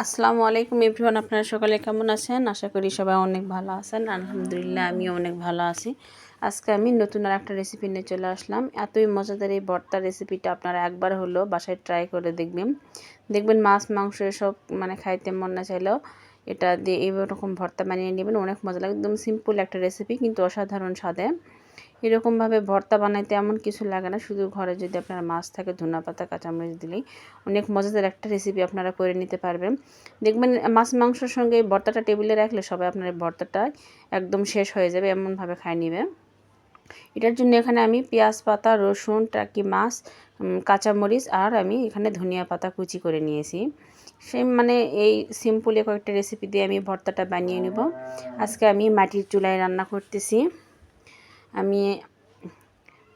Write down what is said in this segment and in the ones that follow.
আসসালামু আলাইকুম এভরিওয়ান, আপনারা সকালে কেমন আছেন? আশা করি সবাই অনেক ভালো আছেন। আলহামদুলিল্লাহ আমিও অনেক ভালো আছি। আজকে আমি নতুন আর একটা রেসিপি নিয়ে চলে আসলাম। এতই মজাদার এই ভর্তা রেসিপিটা আপনারা একবার হলো বাসায় ট্রাই করে দেখবেন। দেখবেন মাছ মাংস এসব খাইতে মন না চাইলেও এটা দিয়ে এইরকম ভর্তা বানিয়ে নেবেন, অনেক মজা লাগে। একদম সিম্পল একটা রেসিপি কিন্তু অসাধারণ স্বাদে। এরকমভাবে ভর্তা বানাইতে এমন কিছু লাগে না, শুধু ঘরে যদি আপনার মাছ থাকে ধনিয়া পাতা কাঁচামরিচ দিলেই অনেক মজাদার একটা রেসিপি আপনারা করে নিতে পারবেন। দেখবেন মাছ মাংসের সঙ্গে এই ভর্তাটা টেবিলে রাখলে সবাই আপনার এই ভর্তাটা একদম শেষ হয়ে যাবে, এমনভাবে খায় নিবে। এটার জন্য এখানে আমি পেঁয়াজ পাতা, রসুন, টাকি মাছ, কাঁচামরিচ আর আমি এখানে ধনিয়া পাতা কুচি করে নিয়েছি। এই সিম্পলি কয়েকটা রেসিপি দিয়ে আমি ভর্তাটা বানিয়ে নেব। আজকে আমি মাটির চুলায় রান্না করতেছি। আমি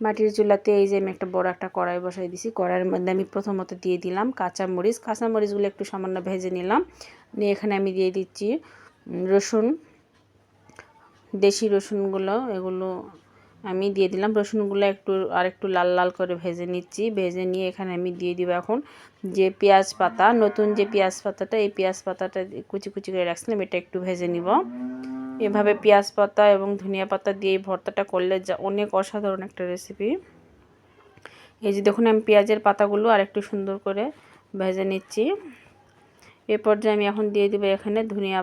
মাটির চুলাতে এই যে আমি একটা বড় একটা কড়াই বসাই দিছি। কড়াইয়ের মধ্যে আমি প্রথমত দিয়ে দিলাম কাঁচামরিচগুলো একটু সামান্য ভেজে নিলাম। নিয়ে এখানে আমি দিয়ে দিচ্ছি রসুন, দেশি রসুনগুলো, এগুলো আমি দিয়ে দিলাম। রসুনগুলো একটু লাল লাল করে ভেজে নিচ্ছি। ভেজে নিয়ে এখানে আমি দিয়ে দিব এখন যে পেঁয়াজ পাতা, নতুন যে পেঁয়াজ পাতাটা, এই পেঁয়াজ পাতাটা কুচি কুচি করে রাখছিলাম, এটা একটু ভেজে নিব। এভাবে পেঁয়াজ পাতা এবং ধনিয়া পাতা দিয়ে এই ভর্তাটা করলে যা অনেক অসাধারণ একটা রেসিপি। এই যে দেখুন আমি পেঁয়াজের পাতাগুলো আর একটু সুন্দর করে ভেজে নিচ্ছি। এ পর্যায়ে আমি এখন দিয়ে দেবো এখানে ধনিয়া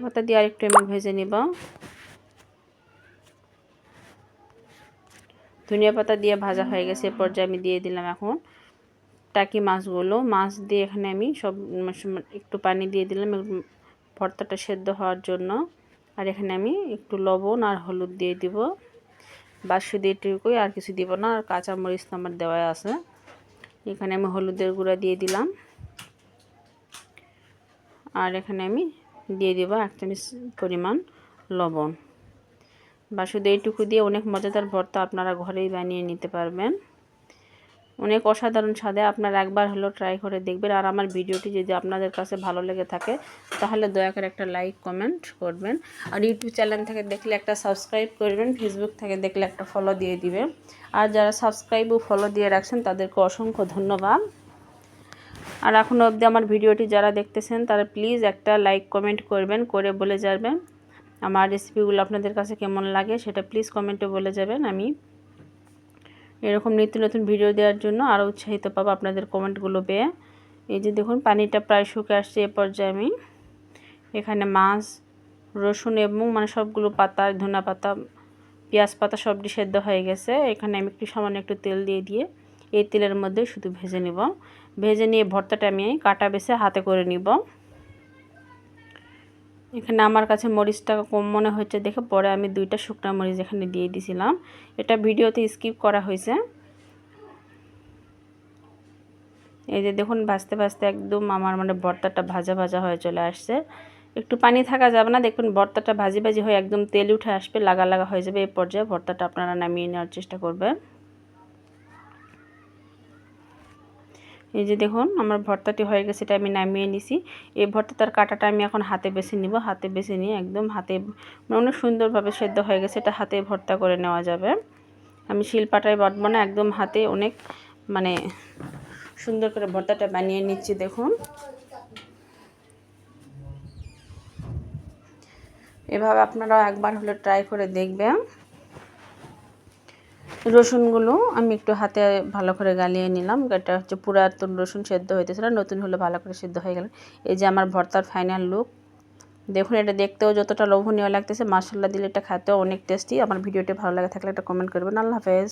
পাতা দিয়ে আরেকটু আমি ভেজে নিব। ধনিয়া পাতা দিয়ে ভাজা হয়ে গেছে। এ পর্যায়ে আমি দিয়ে দিলাম এখন টাকি মাছগুলো। মাছ দিয়ে এখানে আমি সব একটু পানি দিয়ে দিলাম ভর্তাটা সেদ্ধ হওয়ার জন্য। আর এখানে আমি একটু লবণ আর হলুদ দিয়ে দিব। বাস শুধু এটুকুই, আর কিছু দিব না। আর কাঁচামরিচ তো আমার দেওয়া আছে। এখানে আমি হলুদের গুঁড়া দিয়ে দিলাম। আর এখানে আমি দিয়ে দিব 1 চামচ পরিমাণ লবণ। বা শুধু এইটুকু দিয়ে অনেক মজাদার ভর্তা আপনারা ঘরেই বানিয়ে নিতে পারবেন। অনেক অসাধারণ স্বাদে, আপনারা একবার হলো ট্রাই করে দেখবেন। আর আমার ভিডিওটি যদি আপনাদের কাছে ভালো লেগে থাকে তাহলে দয়া করে একটা লাইক কমেন্ট করবেন। আর ইউটিউব চ্যানেল থেকে দেখলে একটা সাবস্ক্রাইব করবেন, ফেসবুক থেকে দেখলে একটা ফলো দিয়ে দিবেন। আর যারা সাবস্ক্রাইব ও ফলো দিয়ে রাখছেন তাদেরকে অসংখ্য ধন্যবাদ। আর এখনও অবধি আমার ভিডিওটি যারা দেখতেছেন তারা প্লিজ একটা লাইক কমেন্ট করবেন, করে বলে যাবেন আমার রেসিপিগুলো আপনাদের কাছে কেমন লাগে, সেটা প্লিজ কমেন্টে বলে যাবেন। আমি এরকম নিত্য নতুন ভিডিও দেওয়ার জন্য আরও উৎসাহিত পাবো আপনাদের কমেন্টগুলো পেয়ে। এই যে দেখুন পানিটা প্রায় শুকিয়ে আসছে। এ পর্যায়ে আমি এখানে মাছ, রসুন এবং সবগুলো পাতা, ধনিয়া পাতা, পেঁয়াজ পাতা সবটি সেদ্ধ হয়ে গেছে। এখানে আমি সামান্য একটু তেল দিয়ে এই তেলের মধ্যে শুধু ভেজে নিব। ভেজে নিয়ে ভর্তাটা আমি কাটা বেছে হাতে করে নিব। এখানে আমার কাছে মরিচটা কম মনে হচ্ছে দেখে পরে আমি 2টা শুকনো মরিচ এখানে দিয়ে দিয়েছিলাম। এটা ভিডিওতে স্কিপ করা হয়েছে। এই যে দেখুন ভাজতে ভাজতে একদম আমার ভর্তাটা ভাজা ভাজা হয়ে চলে আসছে। একটু পানি থাকা যাবে না, দেখুন ভর্তাটা ভাজি ভাজি হয়ে একদম তেল উঠে আসবে, লাগা লাগা হয়ে যাবে। এই পর্যায়ে ভর্তাটা আপনারা নামিয়ে নেওয়ার চেষ্টা করবেন। এই যে দেখুন আমার ভর্তাটি হয়ে গেছে, এটা আমি নামিয়ে নিছি। এই ভর্তাটার কাঁটাটা আমি এখন হাতে বেছে নিব। হাতে বেছে নিয়ে একদম হাতে অনেক সুন্দরভাবে সেদ্ধ হয়ে গেছে, এটা হাতে ভর্তা করে নেওয়া যাবে। আমি শিলপাটায় বাটবো না, একদম হাতে অনেক সুন্দর করে ভর্তাটা বানিয়ে নিচ্ছি। দেখুন এভাবে আপনারা একবার হলে ট্রাই করে দেখবেন। রসুনগুলো আমি একটু হাতে ভালো করে গালিয়ে নিলাম। এটা হচ্ছে পুরাতন রসুন, সেদ্ধ হইতেছিল, নতুন হলে ভালো করে সেদ্ধ হয়ে গেল। এই যে আমার ভর্তার ফাইনাল লুক। দেখুন এটা দেখতেও যতটা লোভনীয় লাগতেছে, মাশাআল্লাহ দিলে এটা খেতেও অনেক টেস্টি। আমার ভিডিওটি ভালো লাগে থাকলে একটা কমেন্ট করবেন। আল্লাহ হাফেজ।